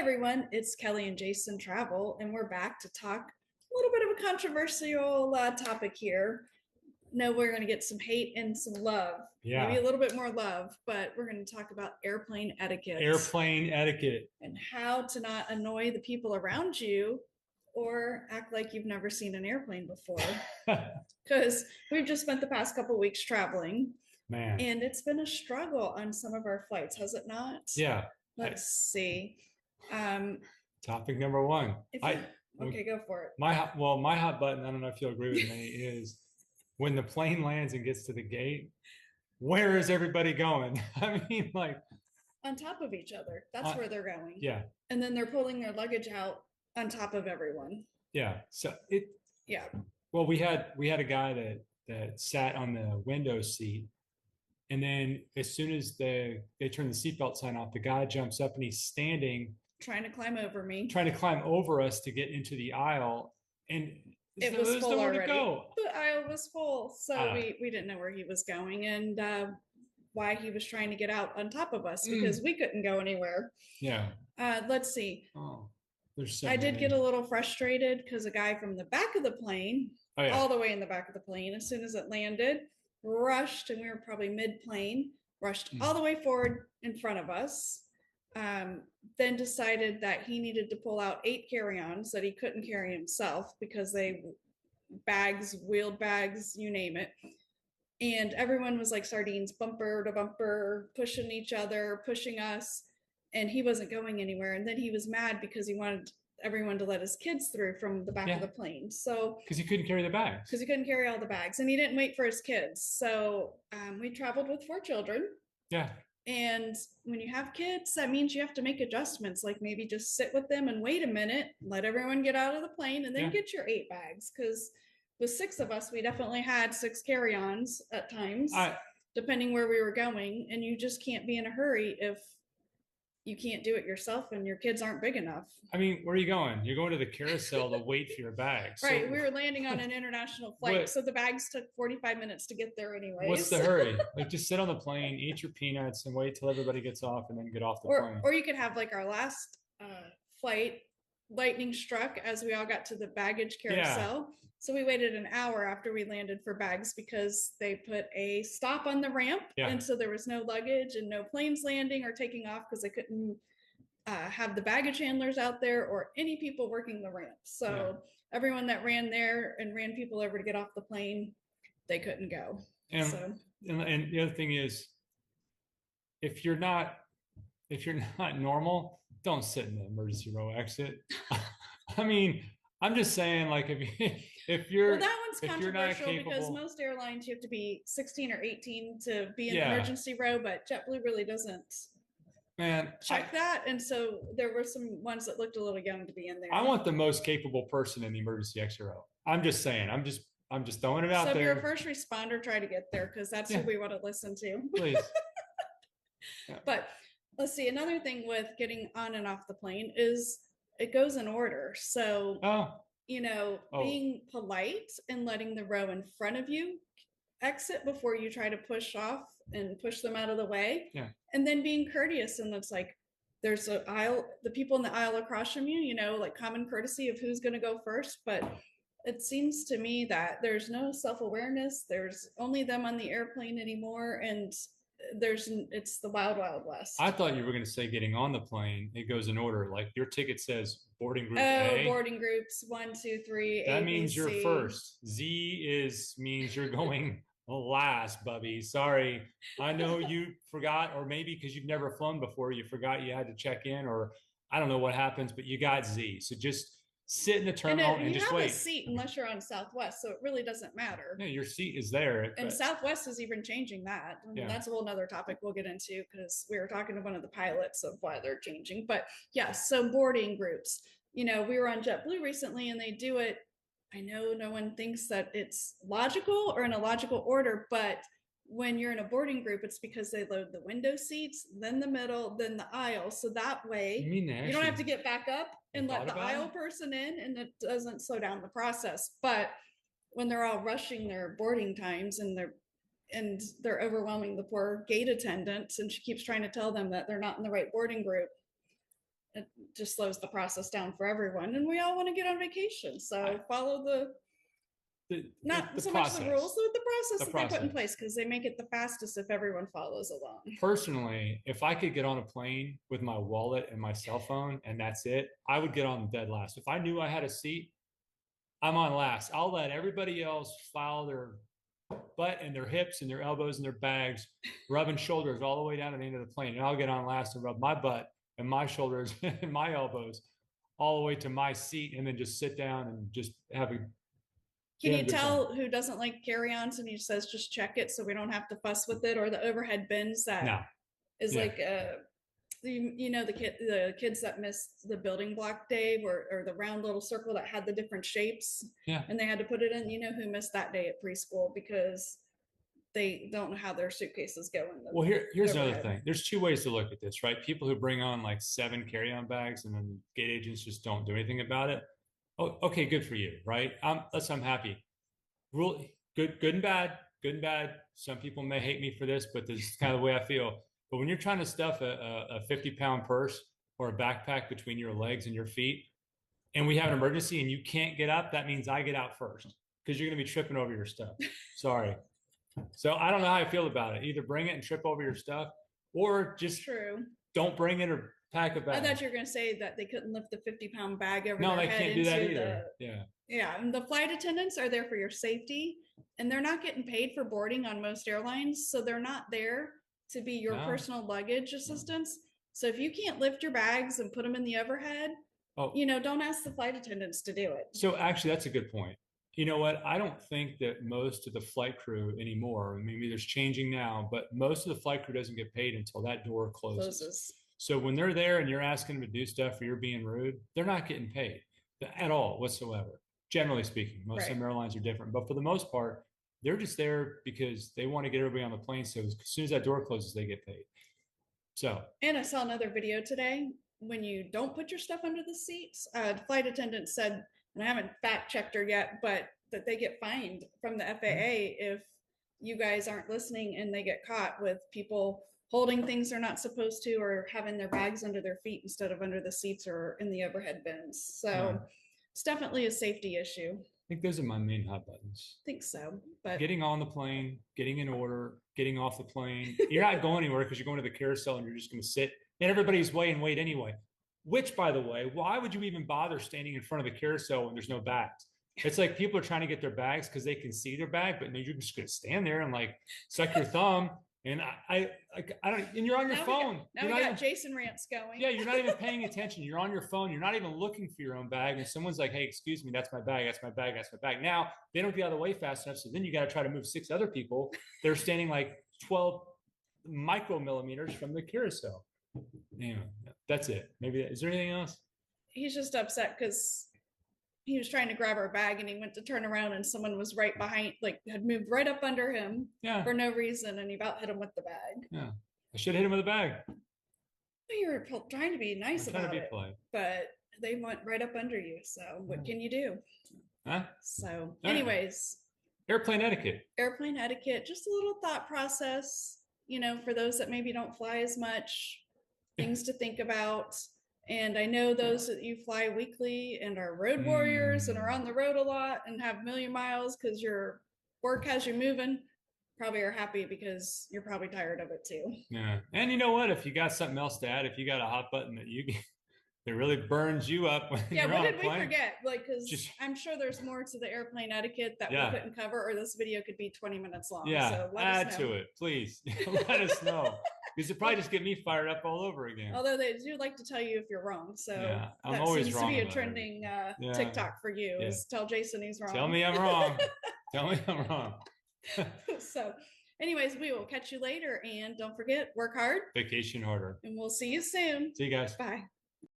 Everyone, it's Kelly and Jason Travel, and we're back to talk a little bit of a controversial topic here. No, we're going to get some hate and some love, maybe a Yeah, little bit more love, but we're going to talk about airplane etiquette airplane etiquette. and how to not annoy the people around you or act like you've never seen an airplane before. Because we've just spent the past couple weeks traveling, Man, and it's been a struggle on some of our flights, has it not? yeah. Let's see. Um, Topic number one. if you okay, go for it. My hot button. I don't know if you'll agree with me. Is when the plane lands and gets to the gate. Where is everybody going? I mean, like, On top of each other. That's uh, where they're going. yeah, And then they're pulling their luggage out on top of everyone. yeah. So it. Yeah. Well, we had a guy that sat on the window seat, and then as soon as they turn the seatbelt sign off, the guy jumps up and he's standing Trying to climb over me. trying to climb over us to get into the aisle, and It was there's full nowhere to already. go. The aisle was full. So Uh, we didn't know where he was going and why he was trying to get out on top of us because mm, we couldn't go anywhere. yeah. Let's see. Oh, there's so I did get a many. little frustrated because a guy from the back of the plane, Oh all yeah. the way in the back of the plane, as soon as it landed, rushed, and we were probably mid plane, rushed all Mm. the way forward in front of us. Then decided that he needed to pull out 8 carry-ons that he couldn't carry himself because they bags, wheeled bags, you name it. And everyone was like sardines, bumper to bumper, pushing each other, pushing us. And he wasn't going anywhere. And then he was mad because he wanted everyone to let his kids through from the back of the Yeah, plane. So, because you couldn't carry the because bags. he couldn't carry all the bags and he didn't wait for his kids. So, we traveled with 4 children. Yeah, And when you have kids, that means you have to make adjustments, like maybe just sit with them and wait a minute, let everyone get out of the plane, and then yeah. get your 8 bags. Because with 6 of us, we definitely had 6 carry-ons at times, I depending where we were going. And you just can't be in a hurry if you can't do it yourself and your kids aren't big enough. I mean, where are you going? You're going to the carousel to wait for your bag. Right. We So were landing on an international flight, what so the bags took 45 minutes to get there, what's anyways. the hurry? Like just sit on the plane, eat your peanuts, and wait till everybody gets off and then get off the plane. Or you could have like our last flight, lightning struck as we all got to the baggage Yeah, carousel. So we waited an hour after we landed for bags because they put a stop on the ramp, and yeah, so there was no luggage and no planes landing or taking off because they couldn't have the baggage handlers out there or any people working the ramp. yeah. So everyone that ran there and ran people over to get off the plane, they couldn't go. And So and the other thing is if you're not if you're not normal, don't sit in the emergency row exit. I mean, I'm just saying, like, well, that one's if you're not controversial because capable, most airlines you have to be 16 or 18 to be in the yeah, emergency row, but JetBlue really doesn't man, check that. And so there were some ones that looked a little young to be in I there. want the most capable person in the emergency exit row. I'm just saying, I'm just throwing it So out if you're a there. first responder, try to get there because that's who Yeah, we want to listen to. please. Yeah. But let's see, another thing with getting on and off the plane is it goes in order. So, Oh, oh, being polite and letting the row in front of you exit before you try to push off and push them out of the way. yeah. And then being courteous. And it's like, there's a aisle, the people in the aisle across from you, like common courtesy of who's going to go first. But it seems to me that there's no self-awareness. There's only them on the airplane anymore. And it's the wild, wild I west. thought you were going to say getting on the plane. It goes in order. Like your ticket says boarding group Oh, A. boarding groups, one, two, three, That A, B, means you're C. first. Z is means you're going last, Bubby. Sorry. I know you forgot, or maybe because you've never flown before, you forgot you had to check in, or I don't know what happens, but you got Z. So just sit in the And terminal and you just have a wait. seat unless you're on Southwest, so it really doesn't matter. Yeah, your seat is there. And Southwest is even changing that. I mean, Yeah. that's a whole nother topic we'll get into because we were talking to one of the pilots of why they're changing. But yeah, so boarding groups. We were on JetBlue recently and they do it. I know no one thinks that it's logical or in a logical order, but when you're in a boarding group, it's because they load the window seats, then the middle, then the aisle. So that You way mean they you don't have to actually get back up they and let thought the about aisle it? person in, and it doesn't slow down the process. But when they're all rushing their boarding times and they're overwhelming the poor gate attendants, and she keeps trying to tell them that they're not in the right boarding group, it just slows the process down for everyone. And we all want to get on vacation. So follow not the so much the rules, process. but the process The that they put in process. place, because they make it the fastest if everyone follows along. Personally, if I could get on a plane with my wallet and my cell phone and that's it, I would get on dead last. If I knew I had a seat, I'm on last. I'll let everybody else file their butt and their hips and their elbows and their bags, rubbing shoulders all the way down to the end of the plane. And I'll get on last and rub my butt and my shoulders and my elbows all the way to my seat, and then just sit down and just have a Can you tell who doesn't like carry-ons and he says just check it so we don't have to fuss with it? Or the overhead bins that no. is like the kids that missed the building block day, or the round little circle that had the different shapes, Yeah. and they had to put it in. You know who missed that day at preschool because they don't know how their suitcases go in the Well, here's another overhead. thing. There's two ways to look at this, right? People who bring on like 7 carry-on bags and then gate agents just don't do anything about it. Oh, okay, good for you, right? I'm happy. Rule good and bad, good and bad. Some people may hate me for this, but this is kind of the way I feel. But when you're trying to stuff a 50-pound purse or a backpack between your legs and your feet, and we have an emergency and you can't get up, that means I get out first because you're going to be tripping over your stuff. Sorry. So I don't know how I feel about it. Either bring it and trip over your stuff, or just True. don't bring it or pack a bag. I thought you were going to say that they couldn't lift the 50-pound bag over No, their they head can't do that into either. Yeah. Yeah, and the flight attendants are there for your safety, and they're not getting paid for boarding on most airlines, so they're not there to be your No. personal luggage assistance. So if you can't lift your bags and put them in the overhead, don't ask the flight attendants to do it. So actually, that's a good point. You know what? I don't think that most of the flight crew anymore, maybe there's changing now, but most of the flight crew doesn't get paid until that door closes. So when they're there and you're asking them to do stuff or you're being rude, they're not getting paid at all whatsoever. Generally speaking, most of some airlines are different, but for the most part, they're just there because they want to get everybody on the plane. So as soon as that door closes, they get paid. So, and I saw another video today. When you don't put your stuff under the seats, the flight attendant said, and I haven't fact checked her yet, but that they get fined from the FAA if you guys aren't listening and they get caught with people holding things they're not supposed to, or having their bags under their feet instead of under the seats or in the overhead bins. So it's definitely a safety issue. I think those are my main hot buttons. I think so. But getting on the plane, getting in order, getting off the plane. You're not going anywhere because you're going to the carousel and you're just going to sit. And everybody's wait anyway. Which, by the way, why would you even bother standing in front of the carousel when there's no bags? It's like people are trying to get their bags because they can see their bag, but you're just going to stand there and like suck your thumb. And I don't. And you're on your phone. Now we got Jason rants going. Yeah, you're not even paying attention. You're on your phone. You're not even looking for your own bag. And someone's like, "Hey, excuse me, that's my bag. That's my bag. That's my bag." Now they don't get out of the way fast enough, so then you got to try to move 6 other people. They're standing like 12 micromillimeters from the carousel. Anyway, that's it. Maybe is there anything else? He's just upset because he was trying to grab our bag and he went to turn around and someone was right behind, like had moved right up under him for no reason, and he about hit him with the bag. Yeah, I should have hit him with a bag. You were trying to be nice about it, polite. But they went right up under you. So what can you do? Huh? So, anyways, airplane etiquette. Airplane etiquette. Just a little thought process. For those that maybe don't fly as much, things to think about. And I know those that you fly weekly and are road warriors and are on the road a lot and have a million miles because your work has you moving, probably are happy because you're probably tired of it too. Yeah. And you know what? If you got something else to add, if you got a hot button that really burns you up. When yeah, what did we forget? Like, because I'm sure there's more to the airplane etiquette that we couldn't cover, or this video could be 20 minutes long. Yeah, so add to it, please. Let us know. Because it probably just get me fired up all over again. Although they do like to tell you if you're wrong. So I'm that always seems wrong to be a trending TikTok for you is tell Jason he's wrong. Tell me I'm wrong. Tell me I'm wrong. So anyways, we will catch you later. And don't forget, work hard. Vacation harder. And we'll see you soon. See you guys. Bye.